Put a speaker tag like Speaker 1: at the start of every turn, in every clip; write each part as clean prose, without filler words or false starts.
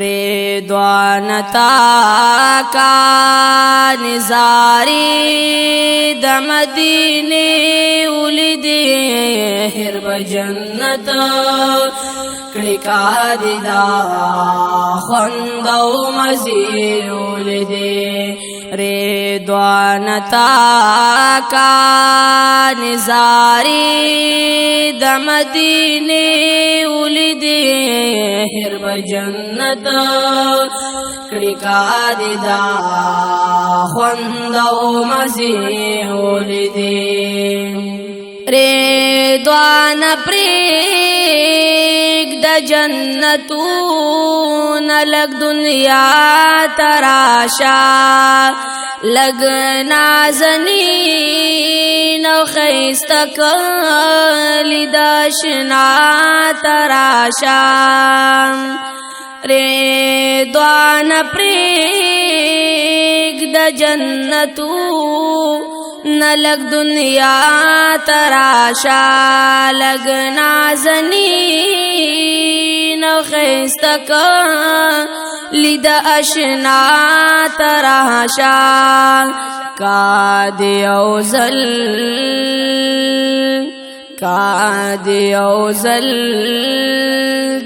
Speaker 1: ریدوانتا کا نزاری د مدینے ولیدے هرب جنت کڑکا دیدا خوندو مزیر ولیدے ریدوانتا کا نزاری د مدینے ولیدے هرب جنت کڑکا دیدا خوندو مزیر ولیدے ریدوان پریگ دا جنتون لگ دنیا تراشا لگ نازنین و خیستک لیداشنا تراشا ریدوان پریگ دا جنتو نلگ دنیا تراشا لگ نازنین و خیستک لید اشنا تراشا کادی اوزل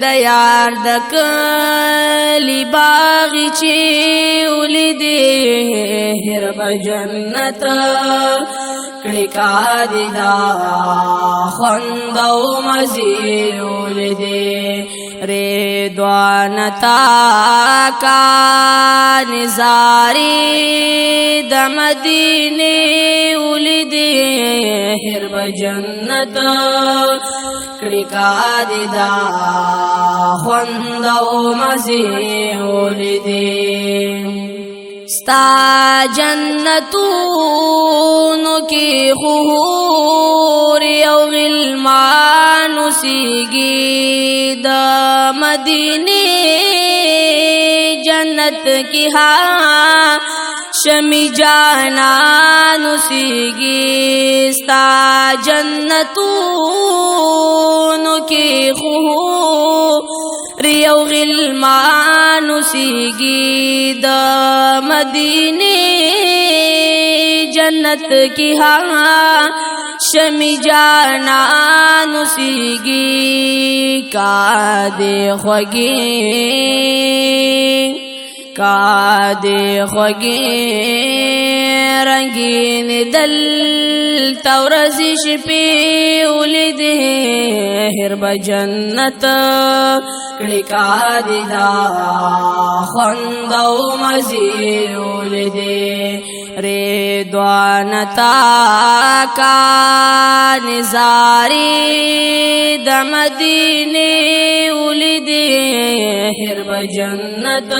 Speaker 1: دیار دکلی باغی چی ولیدے هرب جنت کڑکا دیدا خوندو مزیر ولیدے ریدوانتا کا نزاری د مدینے ولیدے هرب جنت کڑکا دیدا خوندو مزیر ولیدے ستا جنتونو کی خور یو غلمانو سیگی دا مدینے جنت کی ہاں شمی جانانو سیگی ستا جنتونو کی خور ریو غلمانو سیگی دا مدینے جنت کی ہاں شمی جانانو سیگی کادے خوگی رنگین دل تورزش پی ولیدے هرب جنت کڑکا دیدا خوندو مزیر ولیدے ریدوانتا کا نزاری د مدینے ولیدے هرب جنت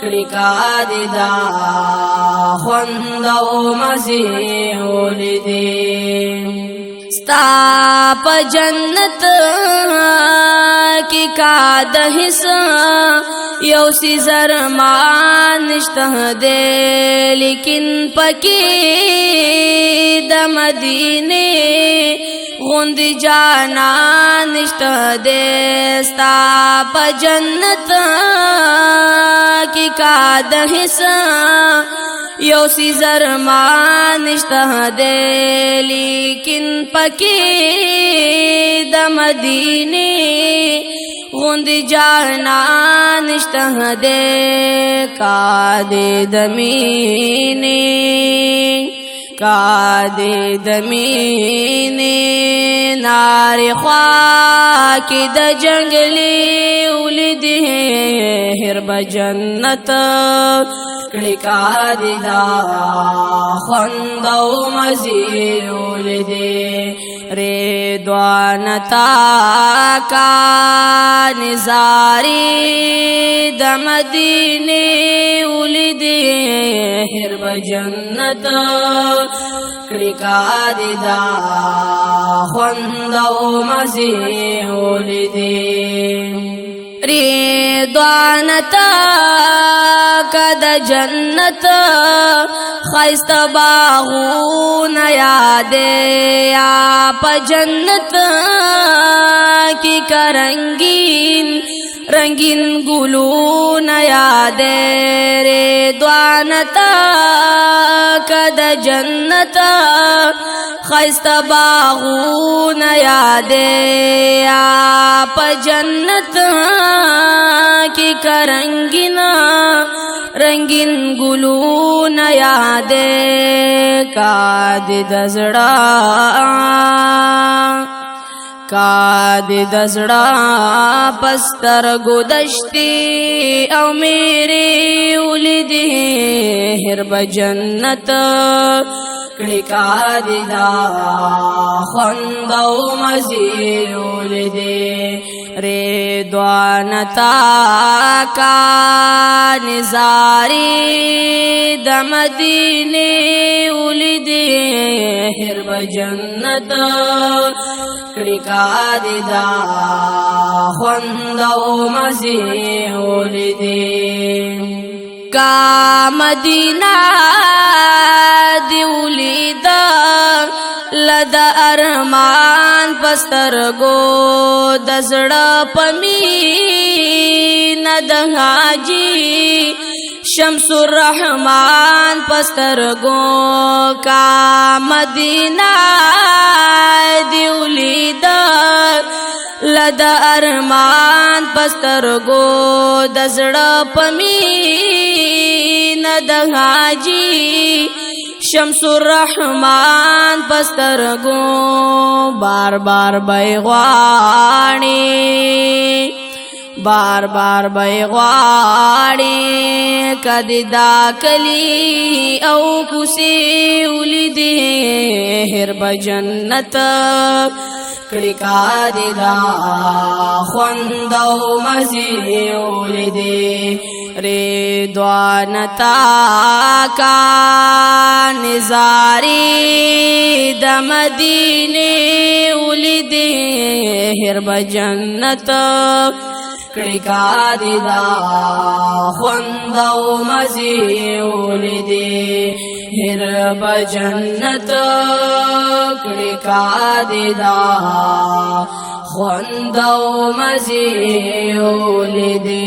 Speaker 1: کڑکا دیدا خوندو مزیر ولیدے ستا پا جنت کی کاد حصہ یو سی زرمان نشتہ دے لیکن پکی دا مدینے غند جانا نشتہ دے ستا پا جنت کی کاد حصہ یو سی زرمان نشتہ دے لیکن پکی دا مدینے غند جانا نشتہ دے کادے دمینے ناری خواکی دا جنگلی ولیدے هرب جنت کڑکا دیدا خوندو مزیر ولیدے ریدوانتا کا نزاری د مدینے ولیدے هرب جنت کڑکا دیدا خوندو مزیر ولیدے ریدوانتا کا د جنت خیست باغون یادے یا پا جنت کی کرنگین رنگین گلونا یادے ریدوانتا کد جنتا خیست باغونا یادے آپ جنت کی کرنگینا رنگین گلونا یادے کاد دزڑا پستر گدشتی او میری ولیدی حرب جنت کڑی کادی دا خوند او مزی ولیدی ریدوانتا کا نزاری د مدینه ولیدی حرب جنت کڑی کادی دا خوند او مزی ولیدی کا مدینہ دی ولیدا لد ارمان پسترگو دزڑا پمین د حاجی شمس الرحمن پسترگو کا مدینہ دی ولیدا لد ارمان پسترگو دزڑا پمین د حاجی شمس الرحمن پسترگو بار بار بیغوانی بار بار بیغوانی کدی دا کلی او کسی ولیدی حرب جنت کڑی کادی دا خوند او مزی ولیدی ریدوانتا کا نزاری د مدینه ولیدی حرب جنت کڑی کادی دا خوند او مزی ولیدی حرب جنت کڑی کادی دا خوند او مزی ولیدی